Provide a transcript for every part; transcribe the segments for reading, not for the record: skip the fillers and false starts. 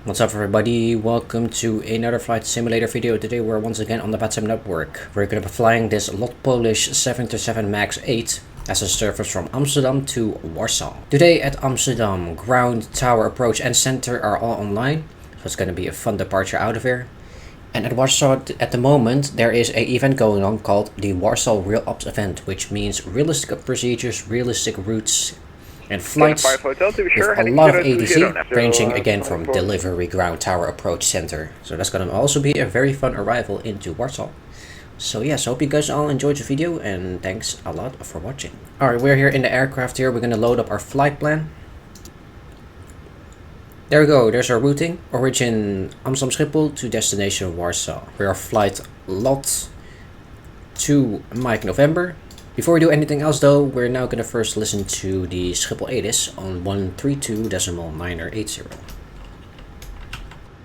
What's up everybody, welcome to another flight simulator video. Today we're once again on the VATSIM network. We're going to be flying this Lot Polish 737 MAX 8 as a service from Amsterdam to Warsaw. Today at Amsterdam, ground, tower, approach and center are all online. So it's going to be a fun departure out of here. And at Warsaw at the moment there is an event going on called the Warsaw Real Ops event, which means realistic procedures, realistic routes and flights with a lot of ATC, ranging again from delivery, ground, tower, approach, center. So that's gonna also be a very fun arrival into Warsaw. So yes, hope you guys all enjoyed the video and thanks a lot for watching. Alright, we're here in the aircraft here. We're gonna load up our flight plan. There we go, there's our routing. Origin Amsterdam Schiphol to destination Warsaw. We are flight Lot 2 Mike November. Before we do anything else though, we're now going to first listen to the Schiphol ATIS on 132.980.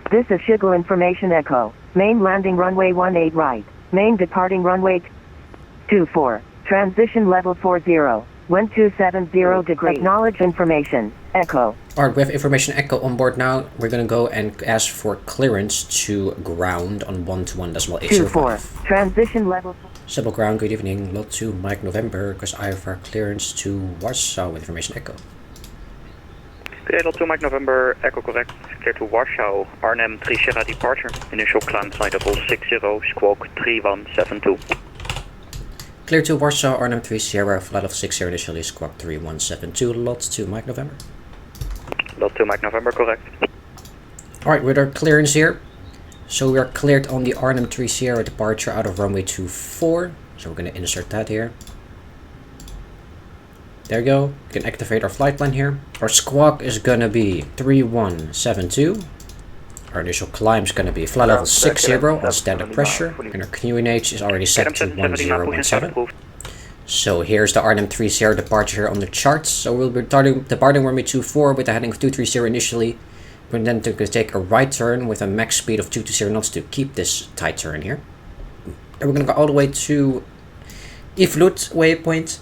This is Schiphol Information Echo. Main landing runway 18 right. Main departing runway 24. Transition level 40. Wind 270 degrees. Acknowledge information. Echo. Alright, we have information Echo on board now. We're going to go and ask for clearance to ground on 121.805. 24. Transition level. Schiphol ground, good evening. Lot 2 Mike November, because I have our clearance to Warsaw with information Echo. Okay, Lot 2 Mike November, Echo correct. Clear to Warsaw, Arnhem 3 Sierra departure. Initial climb flight level 60, squawk 3172. Clear to Warsaw, Arnhem 3 Sierra, flight of 60 initially, squawk 3172, Lot 2 Mike November. Lot 2 Mike November, correct. Alright, with our clearance here. So we are cleared on the Arnhem 3 Sierra departure out of runway 24. So we're going to insert that here. There we go. We can activate our flight plan here. Our squawk is going to be 3172. Our initial climb is going to be flight level 60 on standard pressure. And our QNH is already set to 1017. So here's the Arnhem 3 Sierra departure here on the charts. So we'll be departing runway 24 with a heading of 230 initially. We're then going to take a right turn with a max speed of 220 knots to keep this tight turn here. And we're going to go all the way to Iflut waypoint,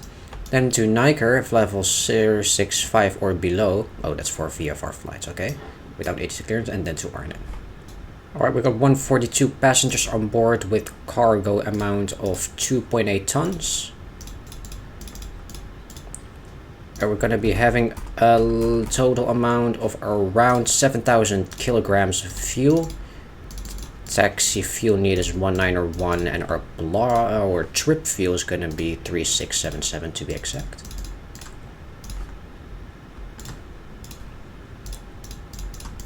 then to Niger, level 065 or below. Oh, that's for VFR flights, okay. Without ATC clearance, and then to Arnhem. Alright, we got 142 passengers on board with cargo amount of 2.8 tons. And we're going to be having a total amount of around 7,000 kilograms of fuel. Taxi fuel need is 1901 and our trip fuel is going to be 3677 to be exact.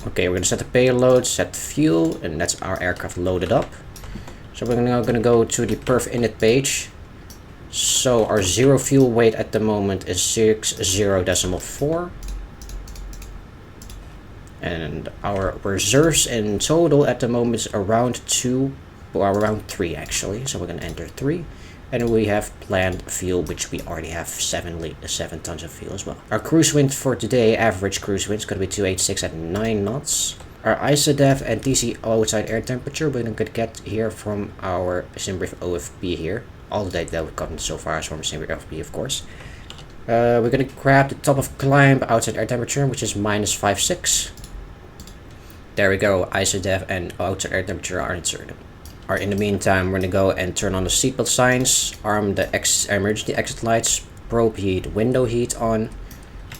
Okay, we're going to set the payload, set the fuel, and that's our aircraft loaded up. So we're now going to go to the perf init page. So our zero fuel weight at the moment is 60.4. And our reserves in total at the moment is around 2, or around 3 actually. So we're going to enter 3. And we have planned fuel, which we already have 7 tons of fuel as well. Our cruise wind for today, average cruise wind, is going to be 286 at 9 knots. Our ISODEF and TC outside air temperature, we're going to get here from our SimBrief OFP here. All the data that we've gotten so far is from SimBrief OFP, of course. We're going to grab the top of climb outside air temperature, which is minus 56. There we go, ISODEF and outside air temperature are inserted. Alright, in the meantime, we're going to go and turn on the seatbelt signs, arm the emergency exit lights, probe heat, window heat on,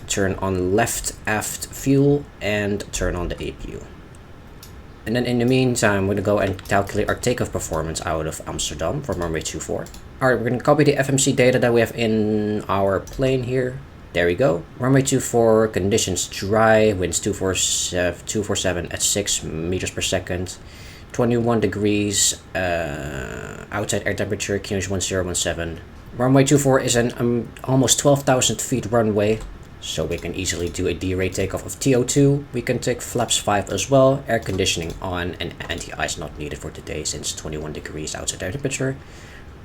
turn on left aft fuel, and turn on the APU. And then in the meantime, we're going to go and calculate our takeoff performance out of Amsterdam from runway 24. Alright, we're going to copy the FMC data that we have in our plane here. There we go. Runway 24, conditions dry, winds 247 at 6 meters per second. 21 degrees, outside air temperature, QNH 1017. Runway 24 is an almost 12,000 feet runway. So we can easily do a D-rate takeoff of TO2. We can take flaps 5 as well, air conditioning on, and anti-ice not needed for today since 21 degrees outside air temperature.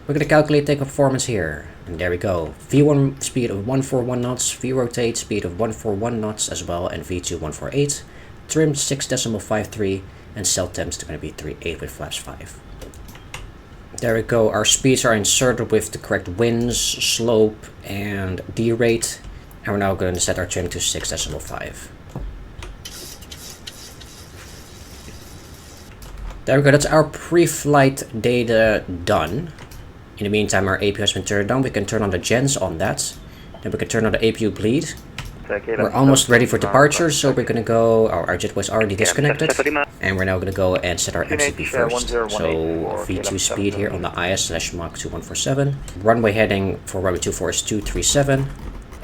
We're going to calculate takeoff performance here. And there we go. V1 speed of 141 knots, V-rotate speed of 141 knots as well, and V2 148. Trim 6.53, and cell temps is going to be 3.8 with flaps 5. There we go. Our speeds are inserted with the correct winds, slope, and D-rate. And we're now going to set our trim to 6.5. There we go, that's our pre-flight data done. In the meantime, our APU has been turned on. We can turn on the gens on that. Then we can turn on the APU bleed. We're almost ready for departure, so we're gonna go. Our jet was already disconnected, and we're now gonna go and set our MCP first. So V2 speed here on the IS/Mach 2147. Runway heading for runway 24 is 237,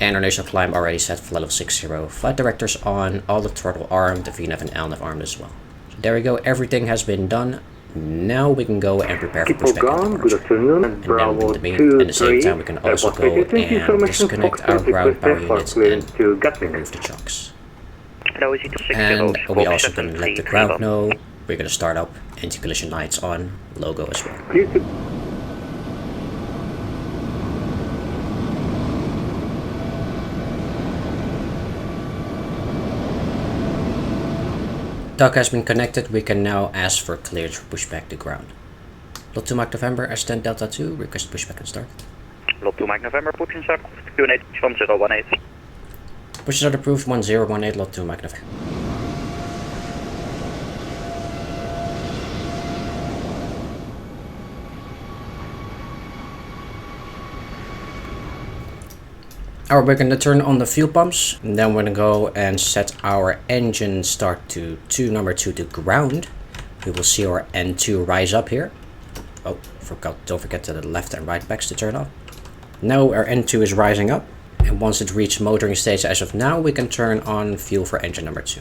and our initial climb already set for level 60. Flight directors on, all the throttle armed, the VNAV and LNAV armed as well. So there we go. Everything has been done. Now we can go and prepare for pushback and departure. And then at the same time we can also go and disconnect our ground power units and remove the chocks. And we also can let the ground know we're going to start up anti-collision lights on, logo as well. Duck has been connected, we can now ask for clearance for pushback to ground. Lot 2 Mike November, S10 Delta 2, request pushback and start. Lot 2 Mike November, pushing start, Q&A 1018. Push start approved 1018, Lot 2 Mike November. Alright, we're going to turn on the fuel pumps, and then we're going to go and set our engine start to number 2 to ground. We will see our N2 rise up here. Oh, don't forget to the left and right backs to turn off. Now our N2 is rising up, and once it reaches motoring stage as of now, we can turn on fuel for engine number 2.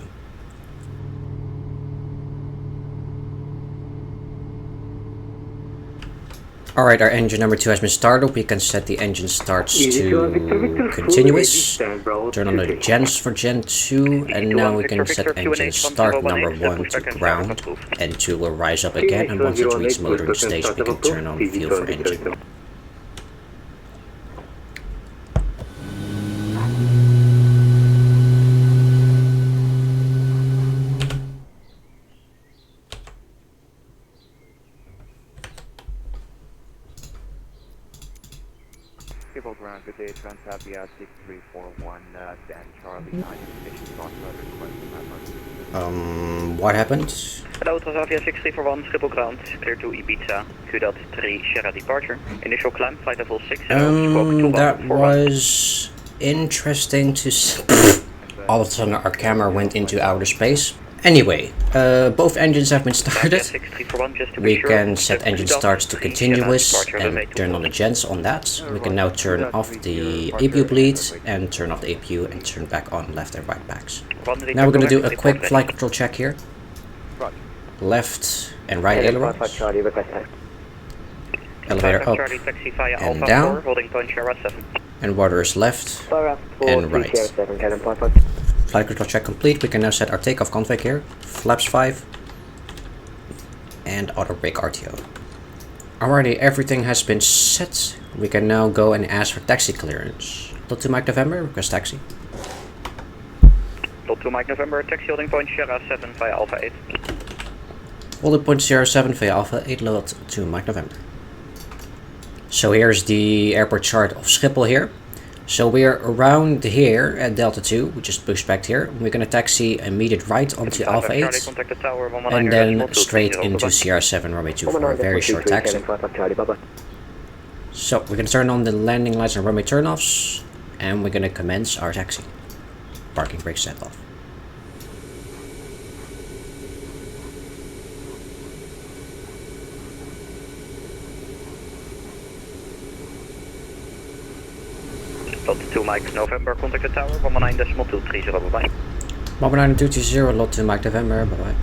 Alright, our engine number 2 has been started. We can set the engine starts to continuous. Turn on the gens for Gen 2. And now we can set engine start number 1 to ground. N2 will rise up again. And once it reaches motoring stage, we can turn on fuel for engine. Schiphol ground, good day, Transavia 6341, Dan Charlie 9, ignition start what happened? Hello, Transavia 6341, Schiphol ground, clear to Ibiza, QDOT 3, Sierra departure. Initial climb, flight level 60, that was interesting to see. All of a sudden our camera went into outer space. Anyway, both engines have been started. We can set engine starts to continuous and turn on the gens on that. We can now turn off the APU bleed and turn off the APU and turn back on left and right backs. Now we're going to do a quick flight control check here. Left and right ailerons. Elevator up and down. And water is left and right. Flight control check complete. We can now set our takeoff config here. Flaps 5 and auto brake RTO. Alrighty, everything has been set. We can now go and ask for taxi clearance. Lot 2 Mike November, request taxi. Lot 2 Mike November, taxi holding point Sierra 7 via Alpha 8. Holding point Sierra 7 via Alpha 8, Lot 2 Mike November. So here's the airport chart of Schiphol here. So we're around here at Delta 2, we just pushed back here. We're going to taxi immediate right onto Alpha 8 and then straight into Sierra 7 runway 2 for a very short taxi. So we're going to turn on the landing lights and runway turnoffs and we're going to commence our taxi. Parking brake set off. Lot 2 Mike November, contact the tower, 19.230, bye-bye. 19.230, Lot 2 Mike November, bye-bye.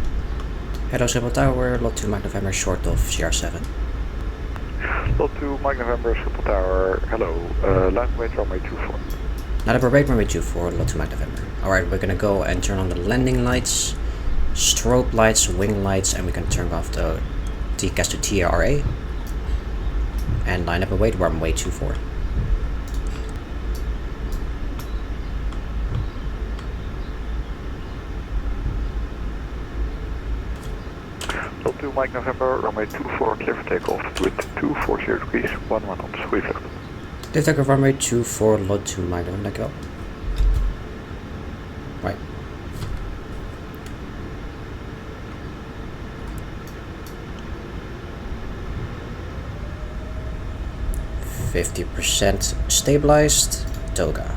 Hello Schiphol Tower, Lot 2 Mike November, short of CR7. Lot 2 Mike November, Schiphol Tower, hello, land weight runway 24. Not a rate runway 24, Lot 2 Mike November. Alright, we're gonna go and turn on the landing lights, strobe lights, wing lights, and we can turn off the TCAS to TRA. And line up and wait, runway 24. Lot 2 Mike November, runway 24, clear for takeoff with 240 degrees, 11 on sweep left. Dit ook runway 24, Lot 2 Mike November, dankjewel. Right. 50% stabilized, toga.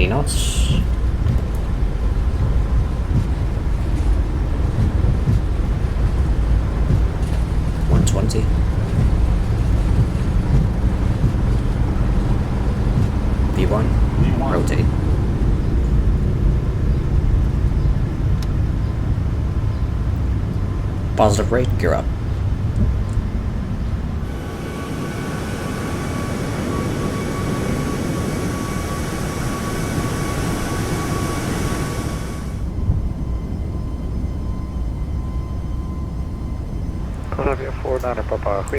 Knots. $120. V1. Rotate. Positive rate, gear up.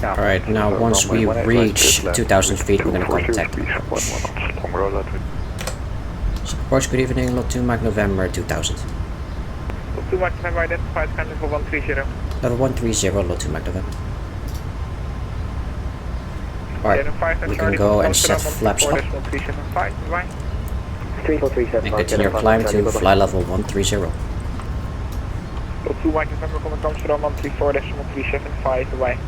Alright, now once we reach 2,000 feet, we're going to contact Support, good evening, lot 2 Mike November 2000. Lot 2 Mike November, identified kindly for 130. Level 130, lot 2 Mike November. Alright, we can go and set flaps up. And continue climb to fly level 130. Lot 2 Mike November, comment Amsterdam 134.375, bye.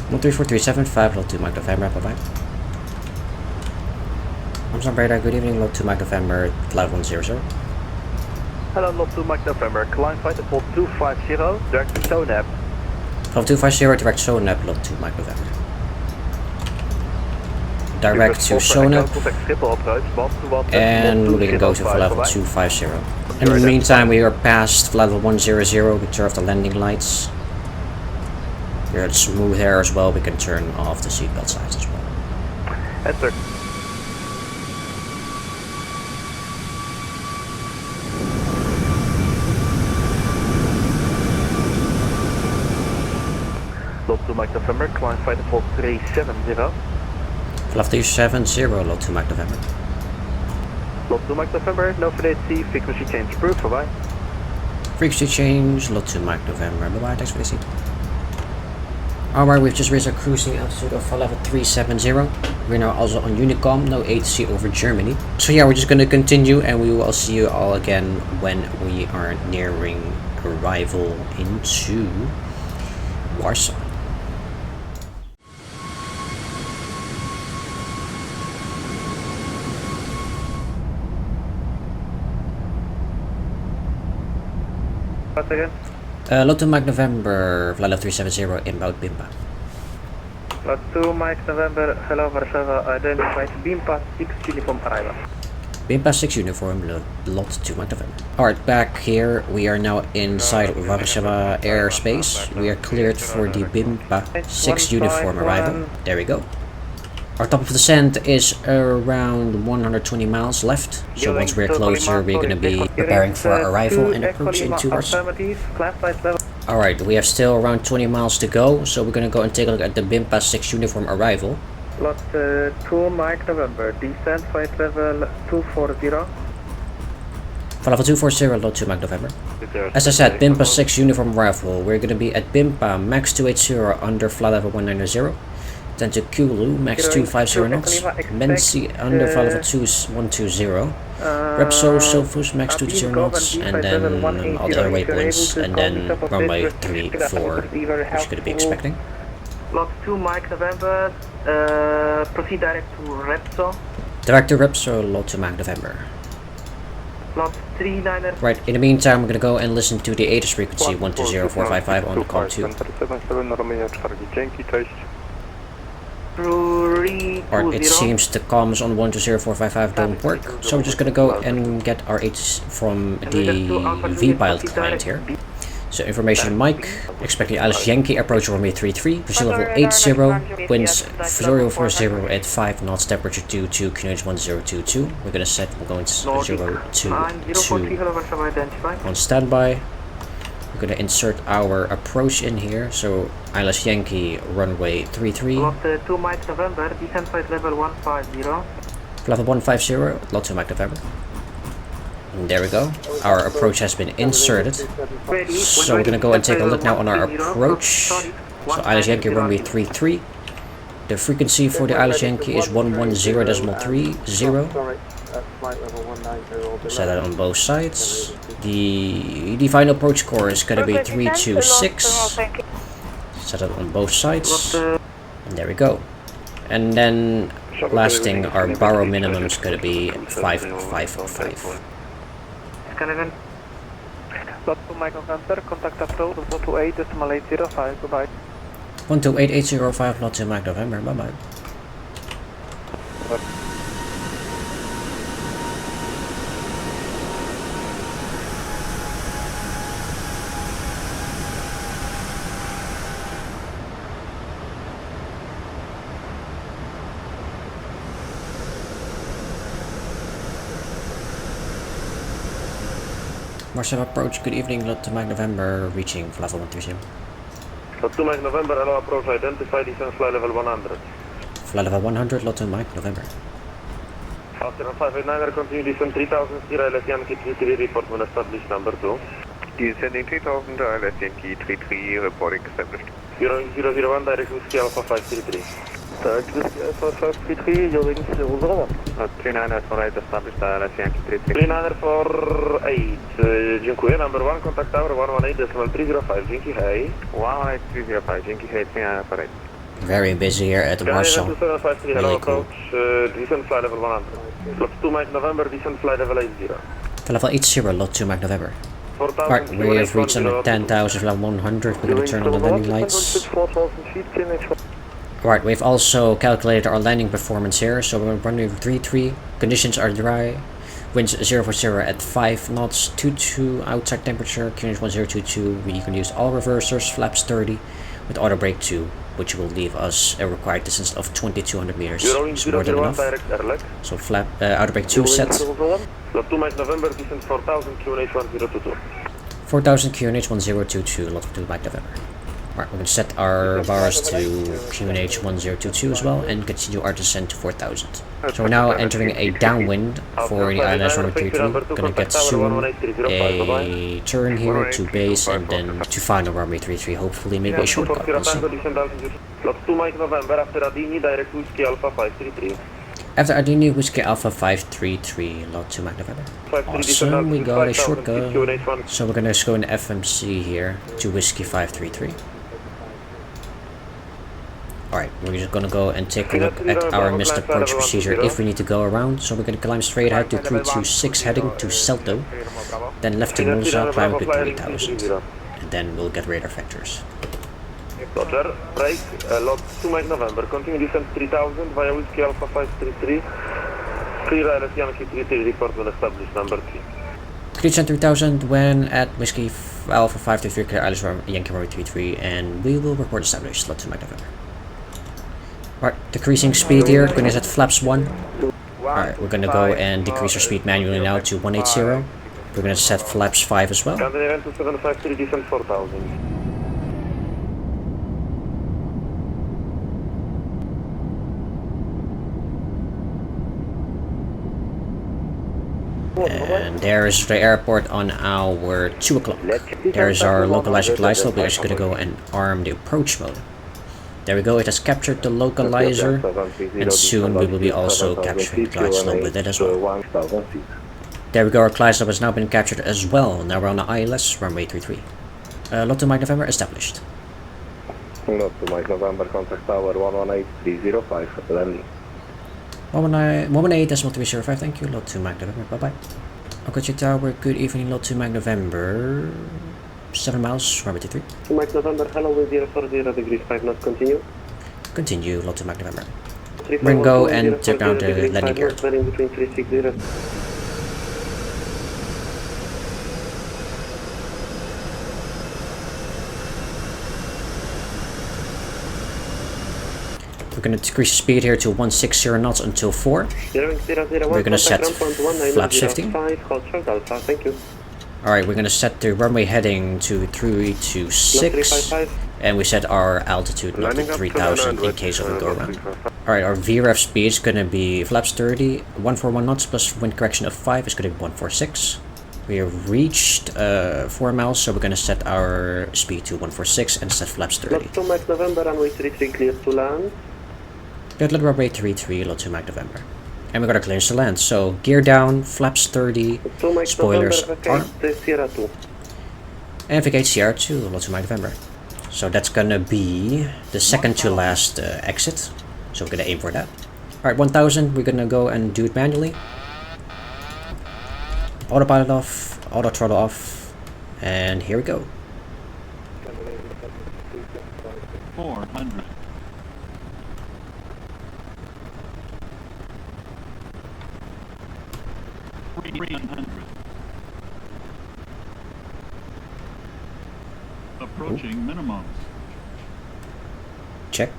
134.375, lot 2 Mike November, bye bye. Amsterdam radar, good evening, lot 2 Mike November, flight 100. Hello, lot 2 Mike November, climb flight at 250, direct to SONAP. 250, direct SONAP, lot 2 Mike November. Direct to SONAP, and we can go to level 250. In the meantime, we are past level 100, we turn off the landing lights. We're at smooth air as well, we can turn off the seatbelt signs as well. Enter. Lot 2 Mike November, climb flight at 370. Flight 370, lot 2 Mike November. Lot 2 Mike November, no VATSIM, frequency change approved, bye bye. Frequency change, lot 2 Mike November, bye bye, thanks for listening. Alright, we've just reached our cruising altitude of level 370. We're now also on Unicom, no ATC over Germany. So yeah, we're just gonna continue and we will see you all again when we are nearing arrival into Warsaw. Once again. Lot 2 Mike November, flight level 370, inbound BIMPA. Lot 2 Mike November, hello Warsaw, identified BIMPA 6 uniform arrival. BIMPA 6 uniform, lot 2 Mike November. Alright, back here, we are now inside Warsaw airspace. We are cleared for the BIMPA 6 uniform arrival. There we go. Our top of the descent is around 120 miles left, so once we're closer we're going to be preparing for our arrival and approach into Warsaw. Alright, we have still around 20 miles to go, so we're going to go and take a look at the BIMPA 6 uniform arrival. Lot 2 Mike November, descent flight level 240. For level 240, lot 2 Mike November. As I said, BIMPA 6 uniform arrival, we're going to be at BIMPA max 280 under flight level 190. Then to Kulu, max 250 knots, Mensi under flight level 120, Repsol, Sofus, max 220 knots, and then all the other waypoints, and then runway 34, which you're going to be expecting. Lot 2 Mike November, proceed direct to Repsol. Direct to Repsol, lot 2 Mike November. Lot 39. Right, in the meantime, we're going to go and listen to the ATIS frequency 120455 on COM 2. Or it seems the comms on 120455 don't work, so we're just gonna go and get our ATIS from the V-Pilot client here. So information Mike, expecting Alice Yankee approach runway 33, pushing level 80, winds 040 at 5 knots, temperature 22, QNH 1022. We're gonna set, we're going to 022 on standby. We're going to insert our approach in here, so ILS Yankee runway 33. Lot 2 Mike November, descent flight level 150. Level 150, lot 2 Mike November. And there we go, our approach has been inserted. So we're going to go and take a look now on our approach. So ILS Yankee runway 33. The frequency for the ILS Yankee is 110.30. Set that on both sides. The final approach score is going to be 326. Set it on both sides. And there we go. And then last thing, our borrow minimum is going to be 555. Lot 2 Mike November, contact approach 128.805, goodbye. 128.805, lot 2 Mike November, bye bye. Warsaw approach, good evening, lot 2 Mike November, reaching level 130. Lot 2 Mike November, hello approach, identify descent fly level 100. Fly level 100, lot 2 Mike November. After 589er, continue descent 3000, Sierra LS Yankee 33, report when established number 2. Descending 3000, LS Yankee 33, reporting established. 001, direct whiskey Alpha 533. Direct whiskey Alpha 533, your wings 001. 39er for 8, established, LS Yankee 33. 39er for 8, dziękuję, number 1, contact tower 118.305, dzięki, hej. 118.305, dzięki, hej, 39er for 8. Very busy here at Warsaw. 2753, hello Really cool. approach, descent fly level 100. Lot 2 Mike November, descent fly level 80. Level 80, lot 2 Mike November. 4000, Alright, we have reached under 10,000, level 100, we're going to turn on the landing lights. Alright, we've also calculated our landing performance here, so we're running 3-3, conditions are dry, winds 040 at 5 knots, 22 outside temperature, QNH 1022, you can use all reversers, flaps 30, with auto brake 2, which will leave us a required distance of 2200 meters, it's more than enough. So flap, auto brake 2 set. Lot 2 Mike November, descent 4000, QNH 1022. 4000 QNH 1022, lot 2 Mike November. Alright, we're going to set our bars to QNH 1022 as well and continue our descent to 4000. So we're now entering a downwind for the ILS 132. We're going to get soon a turn here to base and then to final runway 33, hopefully maybe a shortcut. We'll see. Lot 2 Mike November, after Adini, direct whiskey Alpha 533. After Adini, Whiskey Alpha 533, lot 2 Mike November. Awesome, we got a shortcut. So we're going to just go in FMC here to Whiskey 533. Alright, we're just gonna go and take a look at our missed approach procedure if we need to go around. So we're gonna climb straight ahead to 326 heading to Celto, then left to Monza, climb up to 3000, and then we'll get radar vectors. Roger, break, lot 2 Mike November, continue descent 3000 via Whiskey Alpha 533, clear ILS Yankee 33, report when established number 3. Descent 3000 when at Whiskey Alpha 533, clear ILS Yankee 33, and we will report established, lot 2 Mike November. Alright, decreasing speed here, we're gonna set flaps 1. Alright, we're gonna go and decrease our speed manually now to 180. We're gonna set flaps 5 as well. London event 2753, descent 4000. And there's the airport on our 2 o'clock. There's our localizer glide slope. We're actually gonna go and arm the approach mode. There we go, it has captured the localizer, and soon we will be also capturing the glide slope with it as well. There we go, our glide slope has now been captured as well. Now we're on the ILS, runway 33. Lot 2 Mike November established. Lot 2 Mike November, contact tower 118.305, landing. 118.305, thank you, lot 2 Mike November, bye bye. Okachi Tower, good evening, lot 2 Mike November. 7 miles, runway 23. 2 Mike November, hello with 040 degrees 5 knots, continue. Continue, lot 2 Mike November. We're gonna go and check out the landing gear. Between 360. We're gonna decrease the speed here to 160 knots until 4. We're gonna set flaps 15. Thank you. Alright, we're gonna set the runway heading to 326, and we set our altitude not to 3000 in case of a go around. Alright, our VREF speed is gonna be flaps 30, 141 knots plus wind correction of 5 is gonna be 146. We have reached 4 miles, so we're gonna set our speed to 146 and set flaps 30. Lot 2 Mike November, runway 33 clear to land. Good, let runway 33, lot 2 Mike November. And we got a clearance to land. So gear down, flaps 30, spoilers are, Sierra 2. and vacate Sierra 2, lots of November. So that's gonna be the second to last exit. So we're gonna aim for that. Alright, 1000, we're gonna go and do it manually. Autopilot off, auto throttle off, and here we go. 400. 300. Approaching minimums. Check.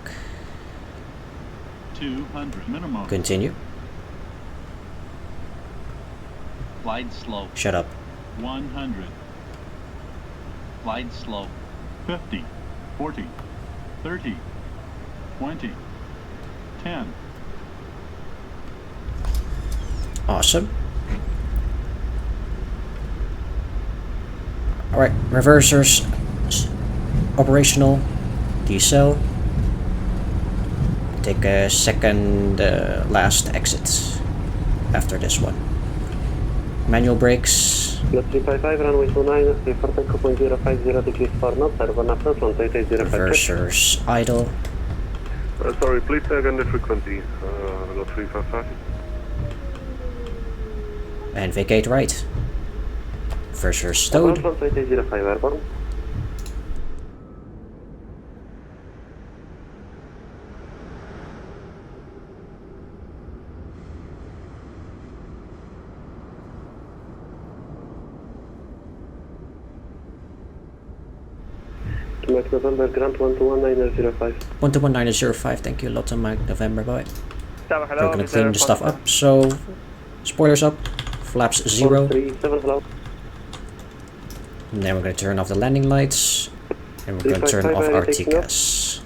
200 minimum. Continue. Glide slow. Shut up. 100. Glide slow. 50. 40. 30. 20. 10. Awesome. Alright, reversers operational. Decel. Take a second last exit after this one. Manual brakes. Lot 355, runway 29, clear for takeoff, 050 degrees for north, servo na front, runway 055. Reversers idle. Sorry, please say again the frequency. Lot 355. And vacate right. Reversers stowed. Runway 05 airborne. Mike November, Grant 121-905. 121-905, thank you, Lotte Mike November, bye. Hello, We're gonna clean the stuff up, so spoilers up, flaps 0, 37, hello. and then we're gonna turn off the landing lights, and we're gonna turn off our TCAS.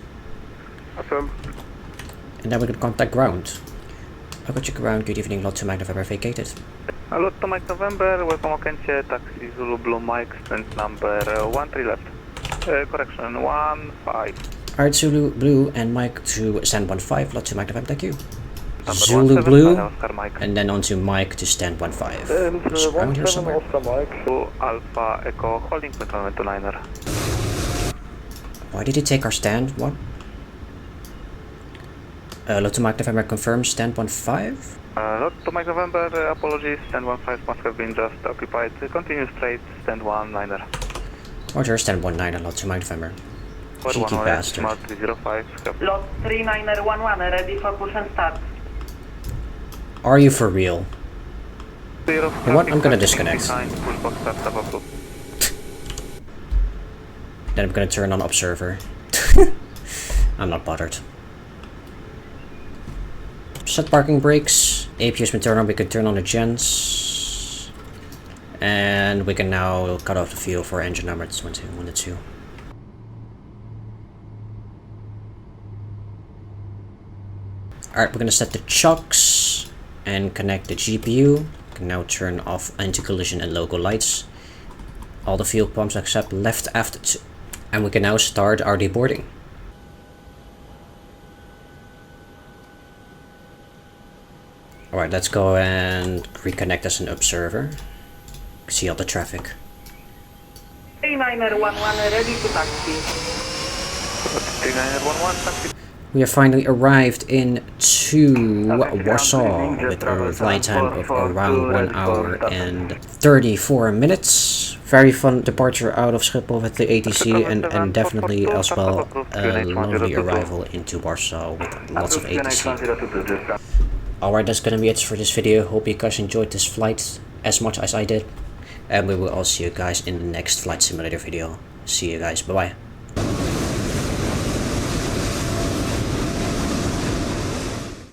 Affirm. And then we're gonna contact ground. I got you ground, good evening, Lotte Mike November vacated. Hello to Mike November, welcome Okencie, taxi Zulu Blue Mike, stand number 13 left. Correction, 15. Alright, Zulu Blue and Mike to stand 15, Lotte Mike November, thank you. Number Zulu 17, Blue, Oscar Mike. and then on to Mike to stand 15. It's around here somewhere. To Alpha Echo, holding McLaren to liner. Why did he take our stand? What? Lotte Mike November confirms stand 15. Not to Mike November, apologies, stand 15 must have been just occupied. Continue straight, stand 1 liner. Roger, stand 19 and Lotte Mike November. For Cheeky 1 bastard. Smart 305. Lot 3911, ready for push and start. Are you for real? You know what? I'm gonna disconnect. Pushback Startup approved. Then I'm gonna turn on observer. I'm not bothered. Set parking brakes. APU's been turned on, we can turn on the gens. And we can now cut off the fuel for engine number 2112. Alright, we're gonna set the chocks and connect the GPU. We can now turn off anti-collision and logo lights. All the fuel pumps except left aft. And we can now start our deboarding. Alright, let's go and reconnect as an observer. See all the traffic. 3911, ready to taxi. 3911, taxi. We have finally arrived into Warsaw with a flight time of around 1 hour and 34 minutes. Very fun departure out of Schiphol with the ATC and definitely as well a lovely arrival into Warsaw with lots of ATC. Alright, that's gonna be it for this video. Hope you guys enjoyed this flight as much as I did. And we will all see you guys in the next flight simulator video. See you guys, bye bye.